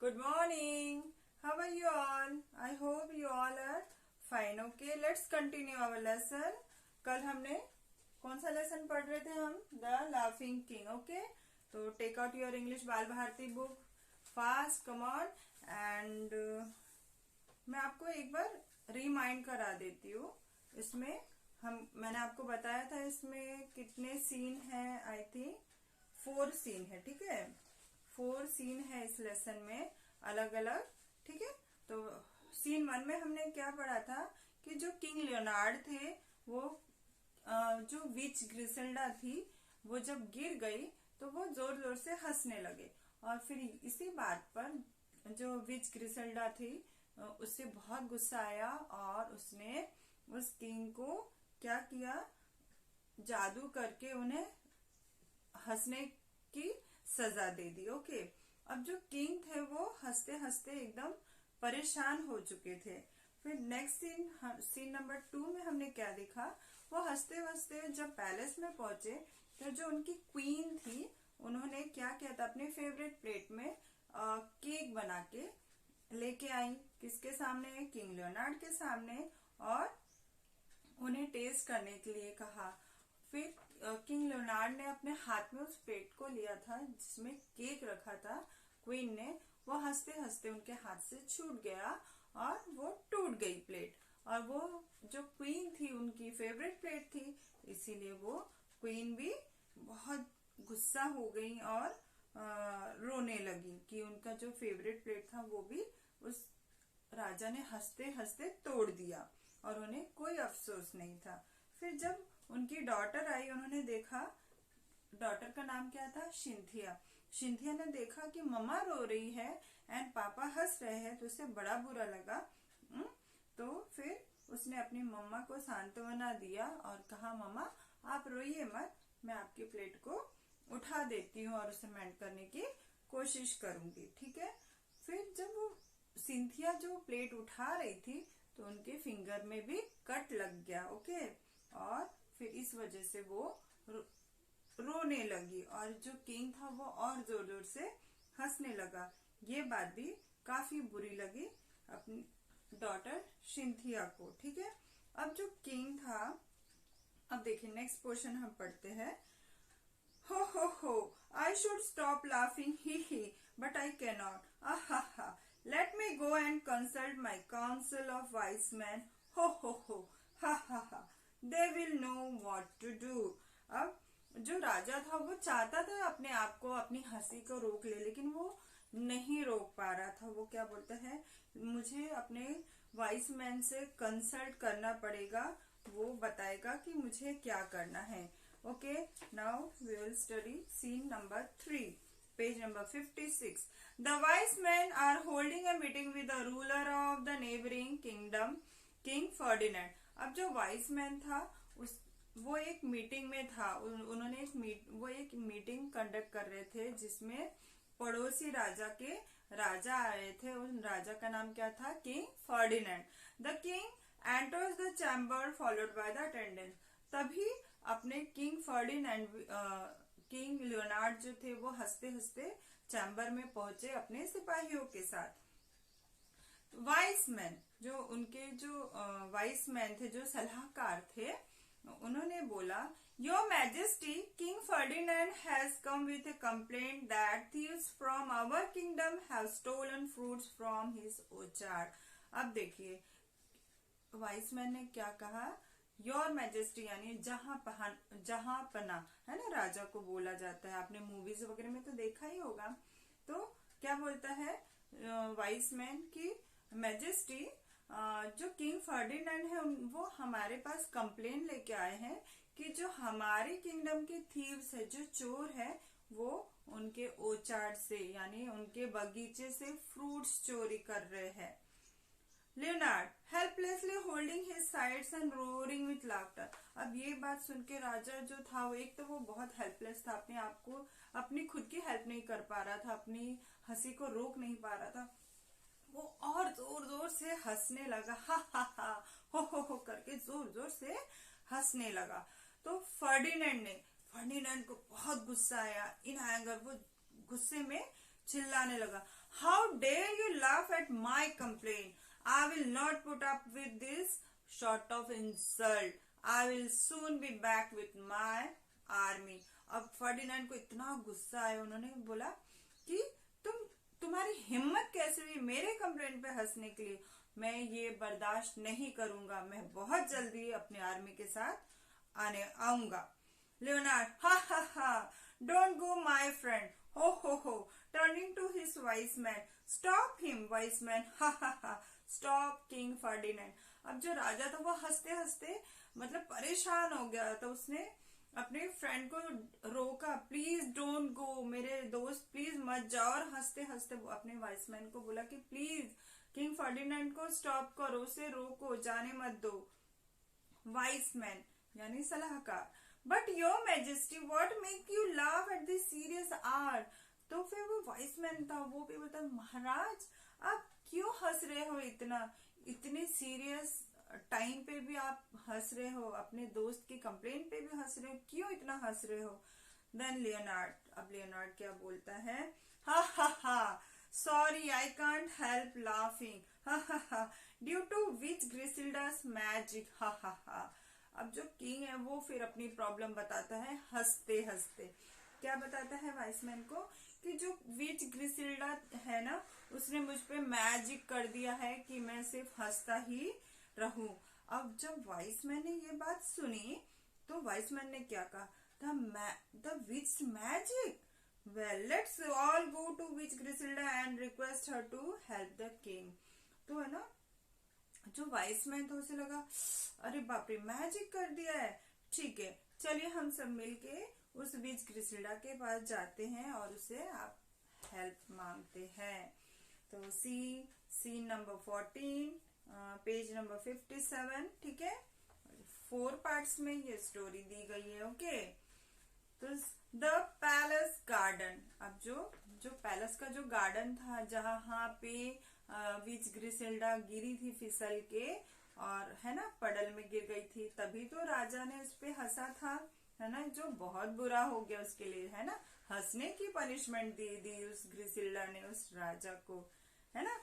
Good morning. How are you all? I hope you all are fine. Okay, let's continue our lesson. कल हमने कौन सा lesson पढ़ रहे थे हम? The Laughing King. Okay, तो take out your English बाल Bharti book fast. Come on and मैं आपको एक बार रिमाइंड करा देती हूँ. इसमें मैंने आपको बताया था इसमें कितने सीन हैं. आई थिंक 4 सीन है. ठीक है, 4 सीन है इस लेसन में अलग अलग. ठीक है, तो सीन 1 में हमने क्या पढ़ा था कि जो किंग लियोनार्ड थे वो जो विच ग्रिसेल्डा थी वो जब गिर गई तो वो जोर जोर से हंसने लगे. और फिर इसी बात पर जो विच ग्रिसेल्डा थी उससे बहुत गुस्सा आया और उसने उस किंग को क्या किया, जादू करके उन्हें हंसने की सजा दे दी. ओके, अब जो किंग थे वो हंसते हंसते एकदम परेशान हो चुके थे. फिर नेक्स्ट सीन नंबर 2 में हमने क्या देखा, वो हंसते हंसते जब पैलेस में पहुंचे तो जो उनकी क्वीन थी उन्होंने क्या किया था, अपने फेवरेट प्लेट में केक बना के लेके आई. किसके सामने? किंग लियोनार्ड के सामने. और उन्हें टेस्ट करने के लिए कहा. फिर किंग लियोनार्ड ने अपने हाथ में उस प्लेट को लिया था जिसमें केक रखा था. क्वीन ने वो हंसते हंसते उनके हाथ से छूट गया और वो टूट गई प्लेट. और वो जो क्वीन थी उनकी फेवरेट प्लेट थी, इसीलिए वो क्वीन भी बहुत गुस्सा हो गई और रोने लगी कि उनका जो फेवरेट प्लेट था वो भी उस राजा ने हंसते हंसते तोड़ दिया और उन्हें कोई अफसोस नहीं था. फिर जब उनकी डॉटर आई, उन्होंने देखा, डॉटर का नाम क्या था? सिंथिया. सिंथिया ने देखा कि मम्मा रो रही है एंड पापा हंस रहे हैं, तो उसे बड़ा बुरा लगा. तो फिर उसने अपनी मम्मा को सांत्वना दिया और कहा, मम्मा आप रोइए मत, मैं आपकी प्लेट को उठा देती हूँ और उसे मेंट करने की कोशिश करूंगी. ठीक है. फिर जब वो सिंथिया जो प्लेट उठा रही थी तो उनके फिंगर में भी कट लग गया. ओके, और फिर इस वजह से वो रोने लगी और जो किंग था वो और जोर जोर से हंसने लगा. ये बात भी काफी बुरी लगी अपनी डॉटर सिंथिया को. ठीक है, अब जो किंग था, अब देखिए नेक्स्ट पोर्शन हम पढ़ते हैं. Oh I should stop laughing ही but I can not. Aha, let me go and consult my council of wise man. हो हा, they will know what to do. अब जो राजा था वो चाहता था अपने आप को, अपनी हंसी को रोक ले, लेकिन वो नहीं रोक पा रहा था. वो क्या बोलता है, मुझे अपने वाइस मैन से कंसल्ट करना पड़ेगा, वो बताएगा कि मुझे क्या करना है. Okay, now we will study scene number 3, page number 56. The wise men are holding a meeting with the ruler of the neighboring kingdom, King Ferdinand. अब जो वाइस मैन था वो एक मीटिंग में था. उन्होंने एक मीटिंग कंडक्ट कर रहे थे जिसमें पड़ोसी राजा के राजा आए थे. उन राजा का नाम क्या था? King Ferdinand. The king enters the chamber followed by the attendant. तभी अपने किंग लियोनार्ड जो थे वो हंसते हंसते चैम्बर में पहुंचे अपने सिपाहियों के साथ. वाइस मैन जो उनके वाइस मैन थे, जो सलाहकार थे, उन्होंने बोला, your majesty king Ferdinand has come with a complaint that thieves from our kingdom have stolen fruits from his orchard. अब देखिए वाइस मैन ने क्या कहा, योर मैजेस्टी यानी जहां पना है ना, राजा को बोला जाता है. आपने मूवीज वगैरह में तो देखा ही होगा. तो क्या बोलता है वाइस मैन की मैजेस्टी, जो किंग फर्डिनेंड है वो हमारे पास कंप्लेन लेके आए हैं कि जो हमारे किंगडम के थीव्स है, जो चोर है, वो उनके ओचार्ड से यानी उनके बगीचे से फ्रूट्स चोरी कर रहे हैं. Leonard helplessly holding his sides and roaring with laughter. अब ये बात सुन के राजा जो था वो एक तो वो बहुत हेल्पलेस था, अपने आप को अपनी खुद की हेल्प नहीं कर पा रहा था, अपनी हंसी को रोक नहीं पा रहा था. वो और जोर जोर से हंसने लगा. हा हो करके जोर जोर से हंसने लगा. तो फर्डिनेंड को बहुत गुस्सा आया. इन एंगर वो गुस्से में चिल्लाने लगा, how dare you laugh at my complain, I will not put up with this short of insult, I will soon be back with my army. अब फर्डिनेंड को इतना गुस्सा आया, उन्होंने बोला कि तुम्हारी हिम्मत कैसे हुई मेरे कंप्लेंट पे हंसने के लिए, मैं ये बर्दाश्त नहीं करूंगा, मैं बहुत जल्दी अपने आर्मी के साथ आने आऊंगा। Leonard, ha ha ha, don't go my friend, हो, turning to his wise man, stop him wise man, ha ha हा, स्टॉप किंग फर्डिनेंड। अब जो राजा था वो हंसते हंसते मतलब परेशान हो गया, तो उसने अपने फ्रेंड को रोका, प्लीज डोंट गो, मेरे दोस्त प्लीज मत जाओ, और हंसते हंसते अपने वाइसमैन को बोला कि प्लीज किंग फर्डिनेंड को स्टॉप करो, उसे रोको, जाने मत दो। वाइसमैन यानी सलाहकार, but your majesty what make you laugh at this serious hour. तो फिर वो वाइसमैन था, वो भी बता, महाराज आप क्यों हंस रहे हो, इतने सीरियस टाइम पे भी आप हंस रहे हो, अपने दोस्त की कंप्लेंट पे भी हंस रहे हो, क्यों इतना हंस रहे हो। देन लियोनार्ड, अब लियोनार्ड क्या बोलता है, हा हा हा, sorry I can't help laughing, हा हा हा, ड्यू टू विच ग्रिसिल्डास मैजिक, हा हा हा। अब जो किंग है वो फिर अपनी प्रॉब्लम बताता है हंसते हंसते। क्या बताता है वाइसमैन को कि जो विच ग्रिसिल्डा है ना, उसने मुझ पे मैजिक कर दिया है कि मैं सिर्फ हंसता ही रहूं। अब जब वाइसमैन ने ये बात सुनी तो वाइसमैन ने क्या कहा, the witch magic, well let's all go to witch Griselda and request her to help the king. तो है ना, जो वाइसमैन था उसे लगा अरे बाप रे, मैजिक कर दिया है, ठीक है चलिए हम सब मिलके उस विच ग्रिसिल्डा के पास जाते हैं और उसे आप हेल्प मांगते हैं। तो सीन नंबर 14, पेज नंबर 57, ठीक है, 4 पार्ट्स में ये स्टोरी दी गई है। ओके, तो द पैलेस गार्डन, अब जो पैलेस का जो गार्डन था जहाँ पे विच ग्रिसेल्डा गिरी थी फिसल के, और है ना पडल में गिर गई थी, तभी तो राजा ने उस पे हंसा था, है ना, जो बहुत बुरा हो गया उसके लिए, है ना, हंसने की पनिशमेंट दे दी उस ग्रिसेल्डा ने उस राजा को, है ना।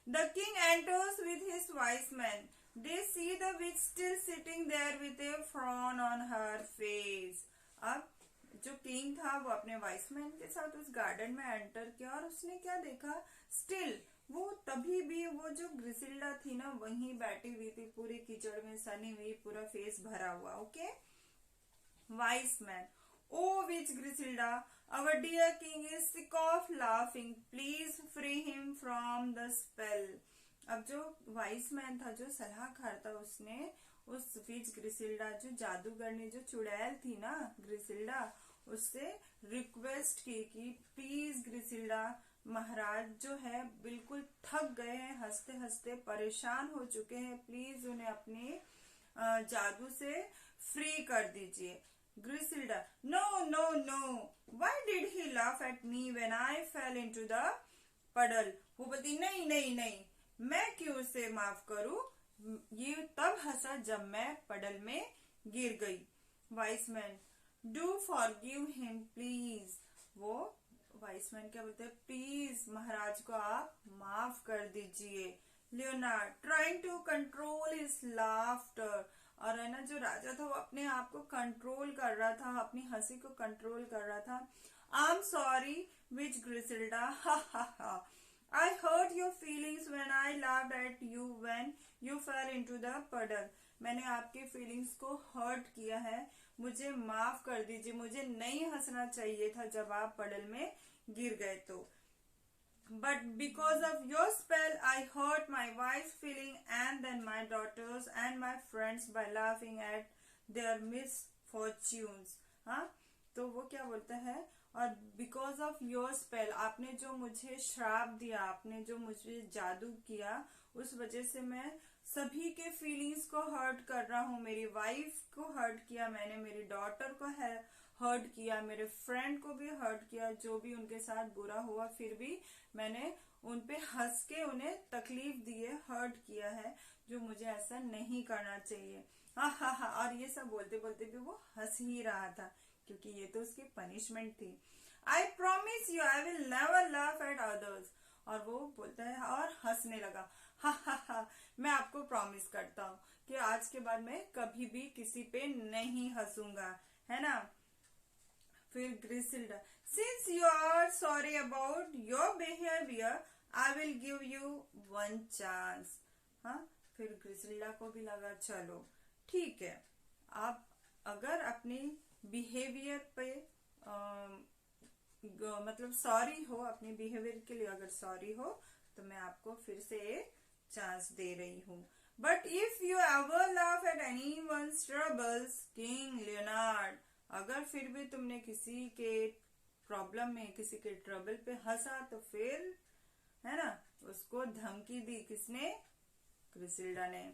The king enters with his wise men. They see the witch still sitting there with a frown on her face. अब जो किंग था वो अपने वाइसमैन के साथ उस गार्डन में एंटर किया और उसने क्या देखा, स्टिल वो तभी भी वो जो ग्रिसिल्डा थी ना वहीं बैठी हुई थी, पूरी कीचड़ में सनी हुई, पूरा फेस भरा हुआ। Okay, wise man, O witch Griselda, our dear king is sick of laughing, please free him from the spell। अब जो वाइसमैन था, जो सलाहकार था, उसने उस विच ग्रिसिल्डा, जो जादूगरनी, जो चुड़ैल थी ना ग्रिसिल्डा, उससे रिक्वेस्ट की कि प्लीज ग्रिसिल्डा, महाराज जो है बिल्कुल थक गए हैं, हंसते हंसते परेशान हो चुके हैं, प्लीज उन्हें अपने जादू से फ्री कर दीजिए। Griselda, no, no, no. Why did he laugh at me when I fell into the puddle? वो बोलती नहीं नहीं नहीं, मैं क्यों उसे माफ करूं, ये तब हंसा जब मैं पडल में गिर गई। Wiseman, do forgive him please. वो वाइसमैन क्या बोलते हैं, प्लीज महाराज को आप माफ कर दीजिए। Leonard, trying to control his laughter, और है ना जो राजा था वो अपने आप को कंट्रोल कर रहा था, अपनी हंसी को कंट्रोल कर रहा था। I am sorry which ग्रिसिल्डा, ha ha ha, I hurt your feelings when I laughed at you when you fell into the puddle. मैंने आपके फीलिंग्स को हर्ट किया है, मुझे माफ कर दीजिए, मुझे नहीं हंसना चाहिए था जब आप पडल में गिर गए तो। But because of your spell, I hurt my wife's feeling and then my daughters and my friends by laughing at their misfortunes। हाँ, तो वो क्या बोलता है, और because of your spell, आपने जो मुझे श्राप दिया, आपने जो मुझे जादू किया, उस वजह से मैं सभी के फीलिंग्स को हर्ट कर रहा हूँ, मेरी वाइफ को हर्ट किया मैंने, मेरी डॉटर को हर्ट किया, मेरे फ्रेंड को भी हर्ट किया, जो भी उनके साथ बुरा हुआ फिर भी मैंने उनपे हंस के उन्हें तकलीफ दी है, हर्ट किया है, जो मुझे ऐसा नहीं करना चाहिए। हाँ हाँ हाँ, और ये सब बोलते बोलते भी वो हंस ही रहा था क्योंकि ये तो उसकी पनिशमेंट थी। I promise you I will never laugh at others. और वो बोलता है और हंसने लगा, हा हा हा, मैं आपको प्रॉमिस करता हूँ कि आज के बाद मैं कभी भी किसी पे नहीं हंसूंगा, है ना। फिर Griselda, since you are sorry about your behaviour I will give you one chance. हाँ, फिर ग्रिसिल्डा को भी लगा चलो ठीक है, आप अगर अपनी बिहेवियर पे मतलब सॉरी हो, अपने बिहेवियर के लिए अगर सॉरी हो तो मैं आपको फिर से एक चांस दे रही हूँ। But if you ever laugh at any one's troubles king Leonard, अगर फिर भी तुमने किसी के प्रॉब्लम में, किसी के ट्रबल पे हंसा तो फिर, है ना, उसको धमकी दी किसने, ग्रिसिल्डा ने।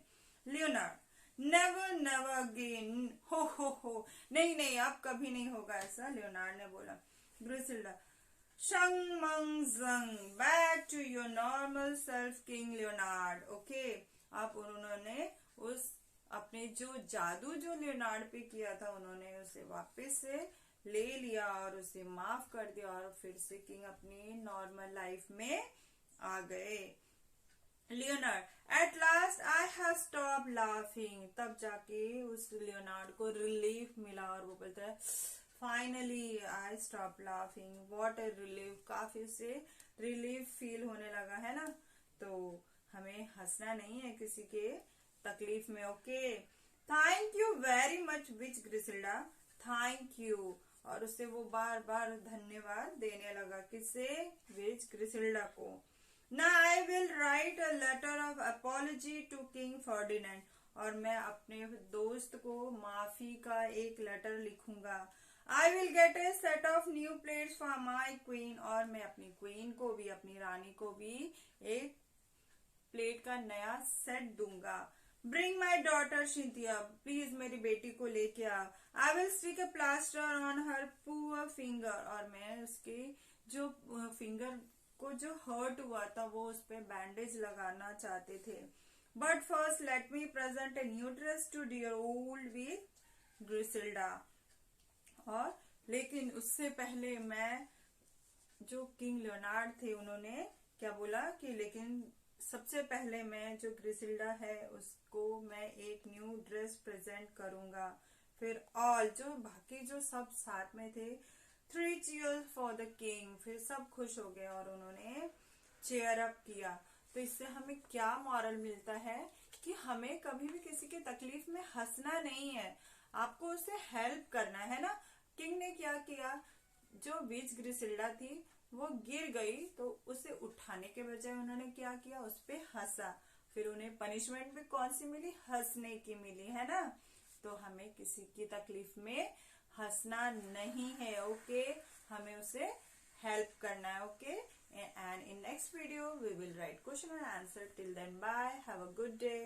लियोनार्ड, नेवर नेवर अगेन, हो, नहीं नहीं अब कभी नहीं होगा ऐसा, लियोनार्ड ने बोला। ग्रिसिल्डा, शंग मंग जंग, back to your normal self king Leonard. Okay, अब उन्होंने उस अपने जो जादू जो लियोनार्ड पे किया था उन्होंने उसे वापस से ले लिया और उसे माफ कर दिया और फिर से किंग अपनी नॉर्मल लाइफ में आ गए। Leonard, at last I have stop laughing, तब जाके उस लियोनार्ड को रिलीफ मिला और वो बोलता है finally I stop laughing, what A relief, काफी उसे रिलीफ फील होने लगा, है ना। तो हमें हंसना नहीं है किसी के तकलीफ में। Okay, thank you very much witch Griselda, thank you, और उसे वो बार बार धन्यवाद देने लगा, किससे, विच ग्रिसिल्डा को। ना I will write a letter of apology to king Ferdinand, और मैं अपने दोस्त को माफी का एक लेटर लिखूंगा। I will get A set of new plates for my queen, और मैं अपनी क्वीन को भी, अपनी रानी को भी एक प्लेट का नया सेट दूंगा। Bring my daughter Cynthia, please मेरी बेटी को लेके आ। I will stick a plaster on her poor finger, और मैं उसके जो फिंगर को जो हर्ट हुआ था वो उस पे बैंडेज लगाना चाहते थे। But first let me present a new dress to dear old witch Griselda, और लेकिन उससे पहले मैं, जो किंग लियोनार्ड थे उन्होंने क्या बोला कि लेकिन सबसे पहले मैं जो ग्रिसिल्डा है उसको मैं एक न्यू ड्रेस प्रेजेंट करूंगा। फिर ऑल जो बाकी जो सब साथ में थे, 3 cheers फॉर द किंग, फिर सब खुश हो गए और उन्होंने चेयर अप किया। तो इससे हमें क्या मॉरल मिलता है कि हमें कभी भी किसी की तकलीफ में हंसना नहीं है, आपको उसे हेल्प करना है ना। किंग ने क्या किया, जो विच ग्रिसिल्डा थी वो गिर गई तो उसे उठाने के बजाय उन्होंने क्या किया, उस पे हंसा, फिर उन्हें पनिशमेंट भी कौन सी मिली, हंसने की मिली, है ना। तो हमें किसी की तकलीफ में हंसना नहीं है, ओके, हमें उसे हेल्प करना है, okay. And in next video we will write question and answer, till then bye, have a good day.